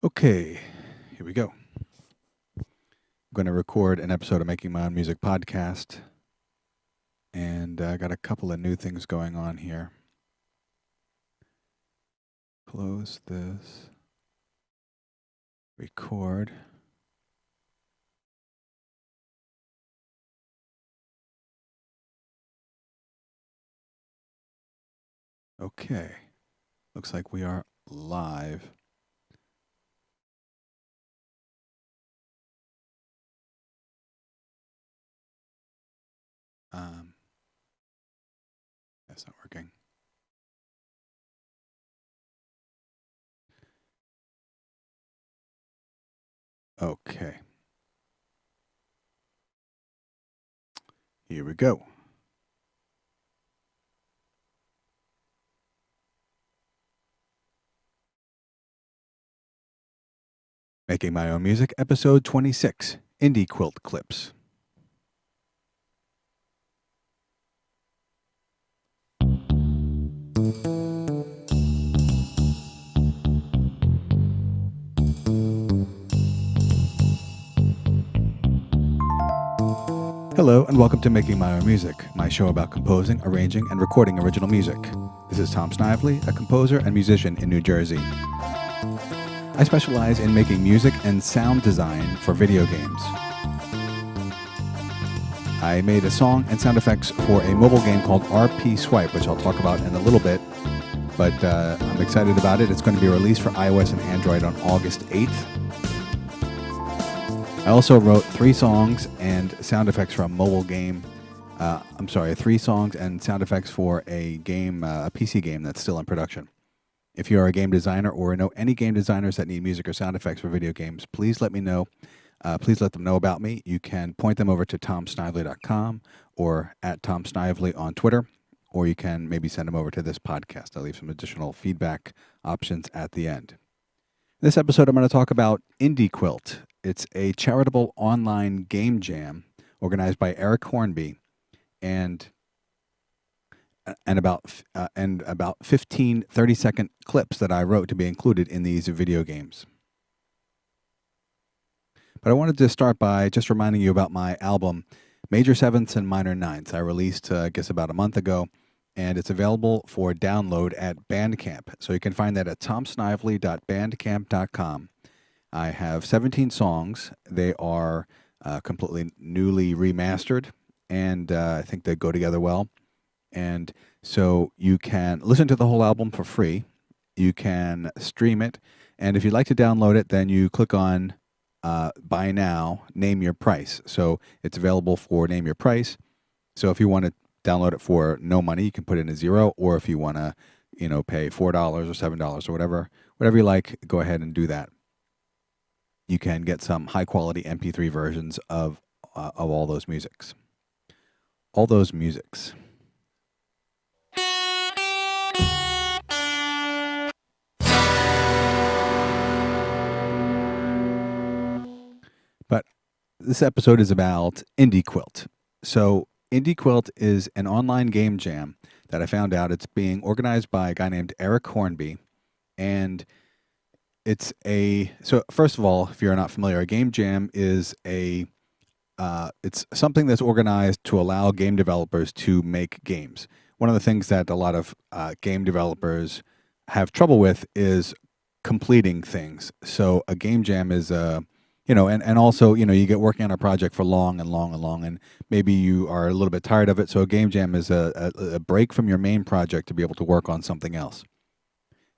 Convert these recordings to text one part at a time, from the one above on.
Okay, here we go. I'm going to record an episode of Making My Own Music podcast, and I got a couple of new things going on here. Close this. Record. Okay, looks like we are live. That's not working. Okay. Here we go. Making My Own Music, episode 26, Indie Quilt Clips. Hello and welcome to Making My Own Music, my show about composing, arranging, and recording original music. This is Tom Snively, a composer and musician in New Jersey. I specialize in making music and sound design for video games. I made a song and sound effects for a mobile game called RP Swipe, which I'll talk about in a little bit, but I'm excited about it. It's going to be released for iOS and Android on August 8th. I also wrote 3 songs and sound effects for a mobile game. 3 songs and sound effects for a game, a PC game that's still in production. If you are a game designer or know any game designers that need music or sound effects for video games, please let me know. Please let them know about me. You can point them over to tomsnively.com or at tomsnively on Twitter, or you can maybe send them over to this podcast. I'll leave some additional feedback options at the end. In this episode, I'm going to talk about Indie Quilt. It's a charitable online game jam organized by Eric Hornby, and about 15 30-second clips that I wrote to be included in these video games. But I wanted to start by just reminding you about my album, Major Sevenths and Minor Ninths. I released, I guess, about a month ago, and it's available for download at Bandcamp. So you can find that at tomsnively.bandcamp.com. I have 17 songs. They are completely newly remastered, and I think they go together well. And so you can listen to the whole album for free. You can stream it. And if you'd like to download it, then you click on Buy Now, Name Your Price. So it's available for Name Your Price. So if you want to download it for no money, you can put in a 0. Or if you want to, pay $4 or $7 or whatever you like, go ahead and do that. You can get some high quality MP3 versions of all those musics. All those musics. But this episode is about Indie Quilt. So Indie Quilt is an online game jam that I found out. It's being organized by a guy named Eric Hornby, and so first of all, if you're not familiar, a game jam is it's something that's organized to allow game developers to make games. One of the things that a lot of game developers have trouble with is completing things. So a game jam is and also, you get working on a project for long, and maybe you are a little bit tired of it. So a game jam is a break from your main project to be able to work on something else.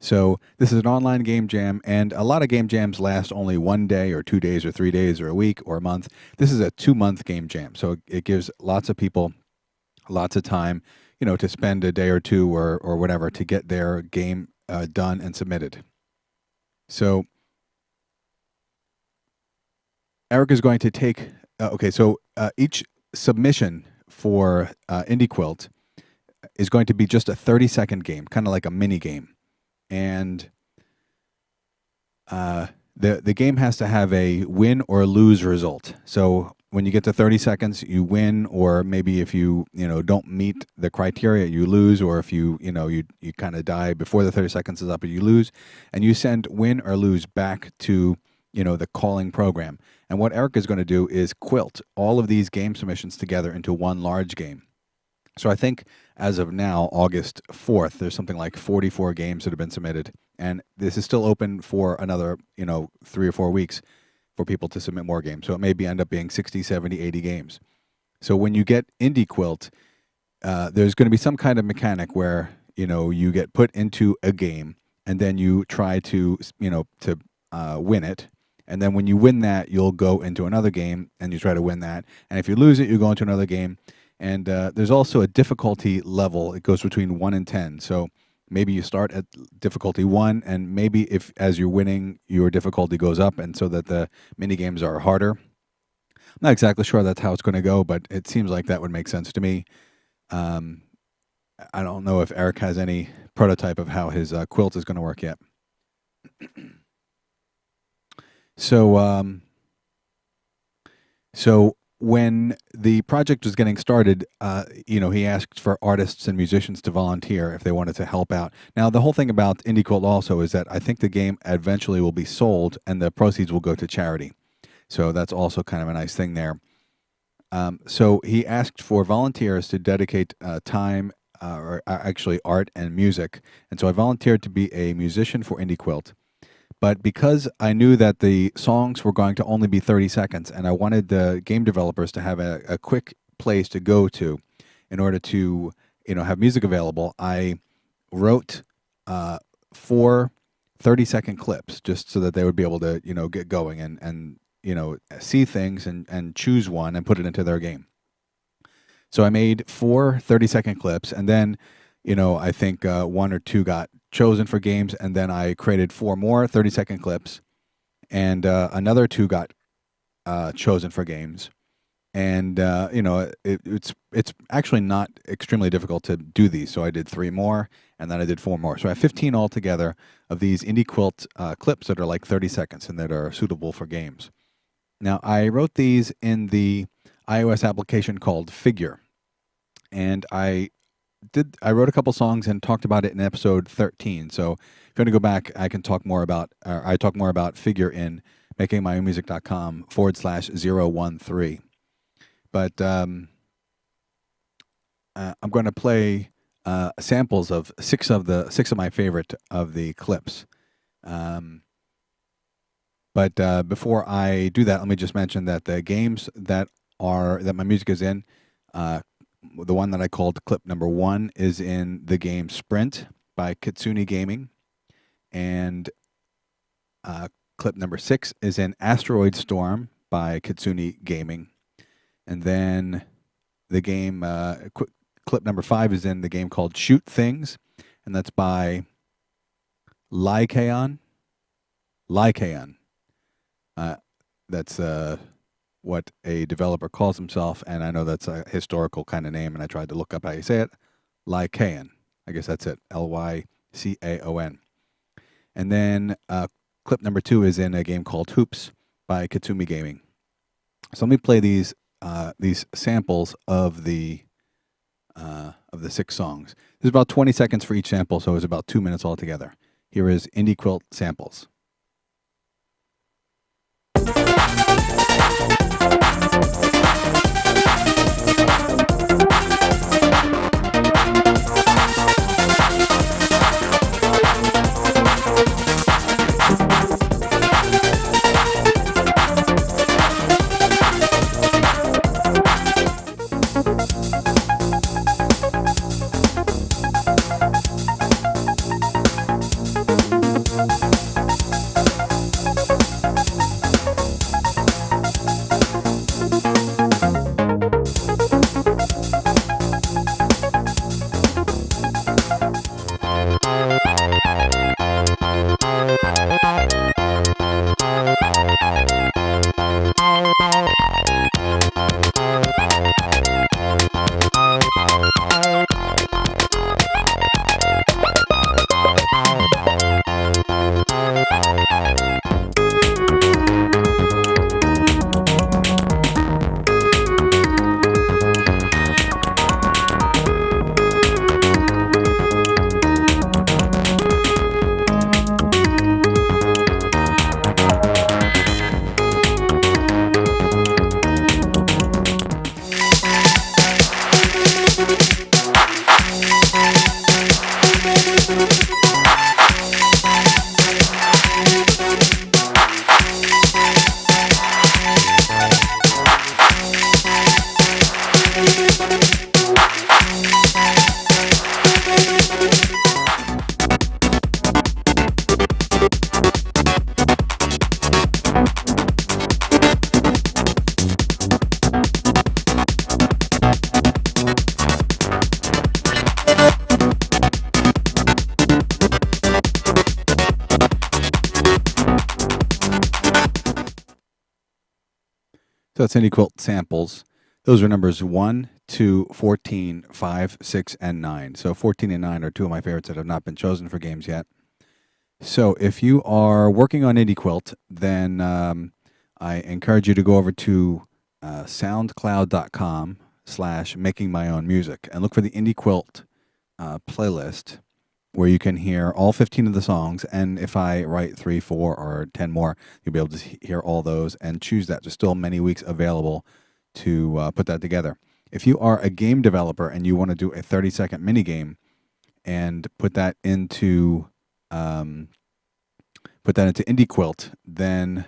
So this is an online game jam, and a lot of game jams last only 1 day or 2 days or 3 days or a week or a month. This is a 2-month game jam, so it gives lots of people lots of time, to spend a day or two or whatever to get their game done and submitted. So Eric is going to take, each submission for Indie Quilt is going to be just a 30-second game, kind of like a mini game. And the game has to have a win or lose result. So when you get to 30 seconds, you win, or maybe if you don't meet the criteria, you lose, or if you kind of die before the 30 seconds is up, you lose, and you send win or lose back to the calling program. And what Eric is going to do is quilt all of these game submissions together into one large game. So I think as of now, August 4th, there's something like 44 games that have been submitted, and this is still open for another 3 or 4 weeks for people to submit more games. So it may end up being 60, 70, 80 games. So when you get Indie Quilt, there's going to be some kind of mechanic where you get put into a game, and then you try to win it. And then when you win that, you'll go into another game and you try to win that. And if you lose it, you go into another game. And there's also a difficulty level. It goes between 1 and 10. So maybe you start at difficulty 1, and maybe if as you're winning, your difficulty goes up, and so that the mini games are harder. I'm not exactly sure that's how it's going to go, but it seems like that would make sense to me. I don't know if Eric has any prototype of how his quilt is going to work yet. So when the project was getting started, he asked for artists and musicians to volunteer if they wanted to help out. Now, the whole thing about Indie Quilt also is that I think the game eventually will be sold and the proceeds will go to charity. So that's also kind of a nice thing there. So he asked for volunteers to dedicate time, or actually art and music. And so I volunteered to be a musician for Indie Quilt. But because I knew that the songs were going to only be 30 seconds, and I wanted the game developers to have a quick place to go to in order to have music available, I wrote 4 30-second clips just so that they would be able to get going and see things and choose one and put it into their game. So I made 4 30-second clips, and then I think 1 or 2 got chosen for games, and then I created 4 more 30-second clips, and another 2 got chosen for games. And it's actually not extremely difficult to do these. So I did 3 more, and then I did 4 more. So I have 15 altogether of these Indie Quilt clips that are like 30 seconds and that are suitable for games. Now, I wrote these in the iOS application called Figure, and I wrote a couple songs and talked about it in episode 13. So if you want to go back, I can talk more about, I talk more about Figure in makingmyownmusic.com/013. But I'm going to play samples of six of my favorite of the clips. But before I do that, let me just mention that the games that my music is in, the one that I called clip number 1 is in the game Sprint by Kitsune Gaming, and clip number 6 is in Asteroid Storm by Kitsune Gaming, and then the game clip number 5 is in the game called Shoot Things, and that's by Lycaon. That's what a developer calls himself, and I know that's a historical kind of name, and I tried to look up how you say it. Lycaon. I guess that's it. Lycaon. And then clip number 2 is in a game called Hoops by Kitsune Gaming. So let me play these samples of the 6 songs. There's about 20 seconds for each sample, so it's about 2 minutes altogether. Here is Indie Quilt samples. So that's Indie Quilt samples. Those are numbers 1, 2, 14, 5, 6, and 9. So 14 and 9 are two of my favorites that have not been chosen for games yet. So if you are working on Indie Quilt, then I encourage you to go over to soundcloud.com/makingmyownmusic and look for the Indie Quilt playlist where you can hear all 15 of the songs. And if I write 3, 4, or 10 more, you'll be able to hear all those and choose that. There's still many weeks available to put that together. If you are a game developer and you want to do a 30-second mini game and put that into Indie Quilt, then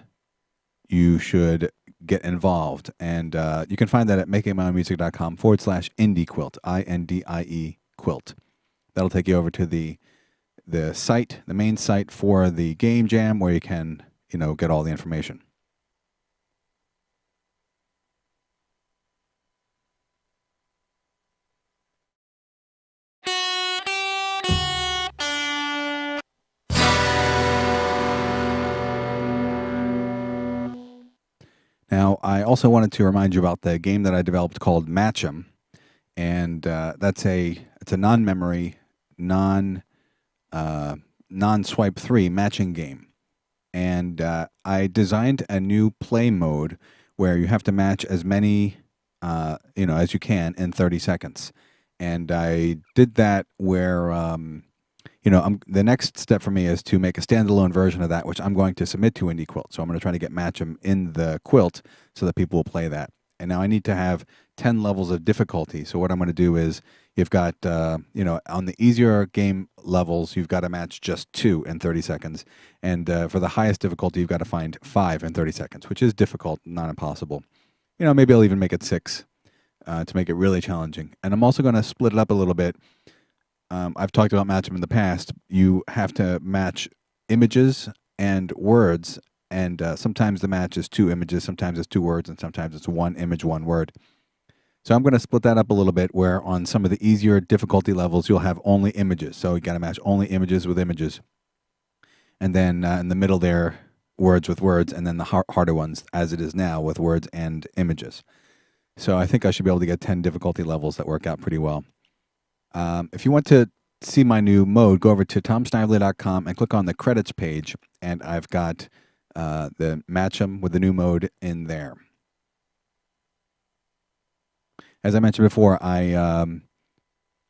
you should get involved. And you can find that at makingmyownmusic.com/Indie Quilt, INDIE Quilt. That'll take you over to the site, the main site for the game jam, where you can, get all the information. Now, I also wanted to remind you about the game that I developed called Match 'em, and it's a non-memory, non-swipe 3 matching game. And I designed a new play mode where you have to match as many, as you can in 30 seconds. And I did that where, the next step for me is to make a standalone version of that, which I'm going to submit to Indie Quilt. So I'm going to try to get Match 'em in the Quilt so that people will play that. And now I need to have 10 levels of difficulty. So what I'm going to do is you've got, on the easier game levels, you've got to match just 2 in 30 seconds. And for the highest difficulty, you've got to find 5 in 30 seconds, which is difficult, not impossible. Maybe I'll even make it 6 to make it really challenging. And I'm also going to split it up a little bit. I've talked about Match 'em in the past. You have to match images and words, and sometimes the match is 2 images, sometimes it's 2 words, and sometimes it's 1 image, 1 word. So I'm going to split that up a little bit, where on some of the easier difficulty levels, you'll have only images. So you got to match only images with images. And then in the middle there, words with words, and then the harder ones, as it is now, with words and images. So I think I should be able to get 10 difficulty levels that work out pretty well. If you want to see my new mode, go over to tomsnively.com and click on the credits page, and I've got the Match 'em with the new mode in there. As I mentioned before, actually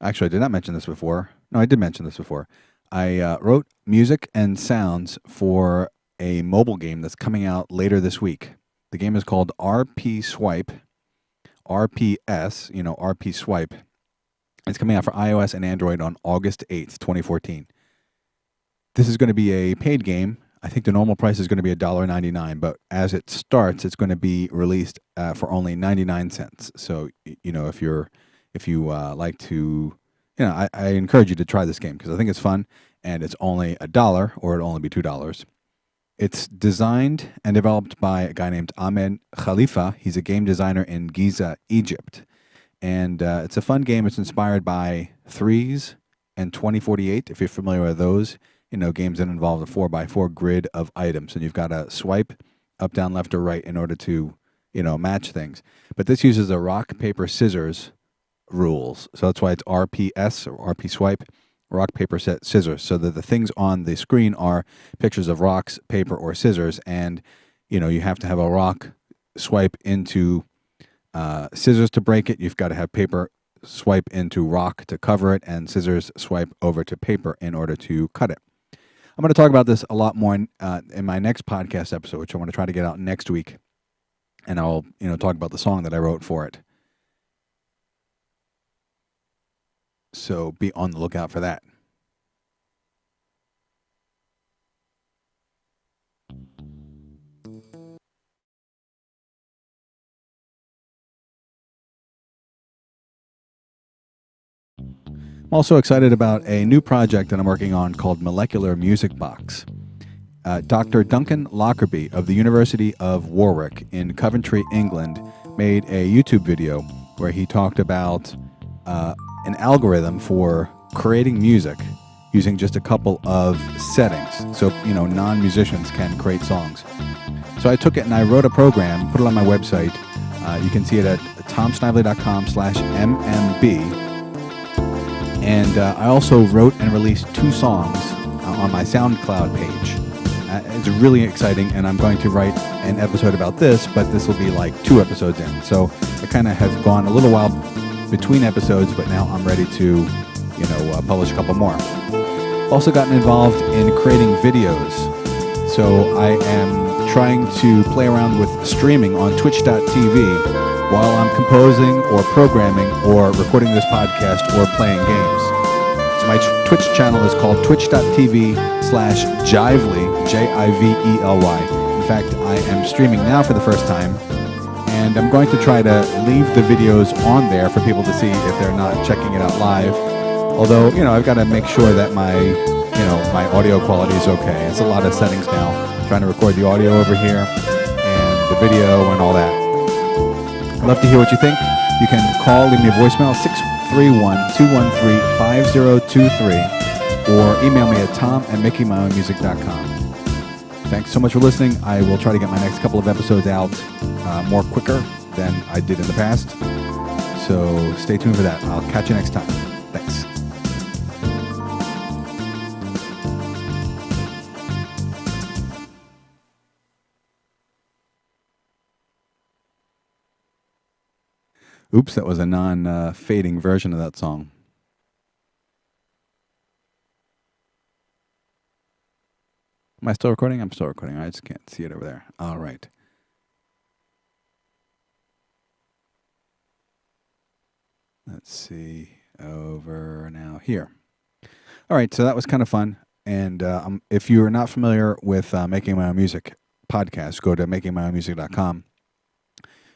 I did not mention this before. No, I did mention this before. I wrote music and sounds for a mobile game that's coming out later this week. The game is called RP Swipe, RPS, RP Swipe. It's coming out for iOS and Android on August 8th, 2014. This is going to be a paid game. I think the normal price is going to be $1.99, but as it starts, it's going to be released for only 99 cents. So, if you like to, I encourage you to try this game because I think it's fun, and it's only $1, or it'll only be $2. It's designed and developed by a guy named Ahmed Khalifa. He's a game designer in Giza, Egypt. And it's a fun game. It's inspired by Threes and 2048, if you're familiar with those, games that involve a 4x4 grid of items. And you've got to swipe up, down, left, or right in order to, match things. But this uses a rock, paper, scissors rules. So that's why it's RPS, or RP Swipe, rock, paper, scissors. So that the things on the screen are pictures of rocks, paper, or scissors. And, you have to have a rock swipe into scissors to break it. You've got to have paper swipe into rock to cover it, and scissors swipe over to paper in order to cut it. I'm going to talk about this a lot more in my next podcast episode, which I want to try to get out next week, and I'll talk about the song that I wrote for it. So be on the lookout for that. I'm also excited about a new project that I'm working on called Molecular Music Box. Dr. Duncan Lockerbie of the University of Warwick in Coventry, England, made a YouTube video where he talked about an algorithm for creating music using just a couple of settings. So, non-musicians can create songs. So I took it and I wrote a program, put it on my website, You can see it at tomsnively.com/mmb. And I also wrote and released 2 songs on my SoundCloud page. It's really exciting, and I'm going to write an episode about this, but this will be like 2 episodes in. So I kind of have gone a little while between episodes, but now I'm ready to, publish a couple more. Also gotten involved in creating videos. So I am trying to play around with streaming on twitch.tv while I'm composing or programming or recording this podcast or playing games. So my Twitch channel is called twitch.tv/Jively, Jively. In fact, I am streaming now for the first time, and I'm going to try to leave the videos on there for people to see if they're not checking it out live. Although, I've got to make sure that my audio quality is okay. It's a lot of settings now, trying to record the audio over here and the video and all that. I'd love to hear what you think. You can call, leave me a voicemail, 631-213-5023, or email me at tom@makingmyownmusic.com. Thanks so much for listening. I will try to get my next couple of episodes out more quicker than I did in the past. So stay tuned for that. I'll catch you next time. Thanks. Oops, that was a non-fading version of that song. Am I still recording? I'm still recording. I just can't see it over there. All right. Let's see. Over now here. All right, so that was kind of fun. And if you're not familiar with Making My Own Music podcast, go to makingmyownmusic.com.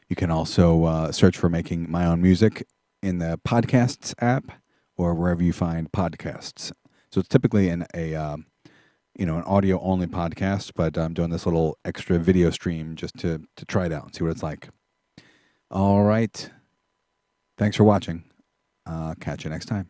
You can also search for Making My Own Music in the podcasts app or wherever you find podcasts. So it's typically an audio only podcast, but I'm doing this little extra video stream just to try it out and see what it's like. All right. Thanks for watching. Catch you next time.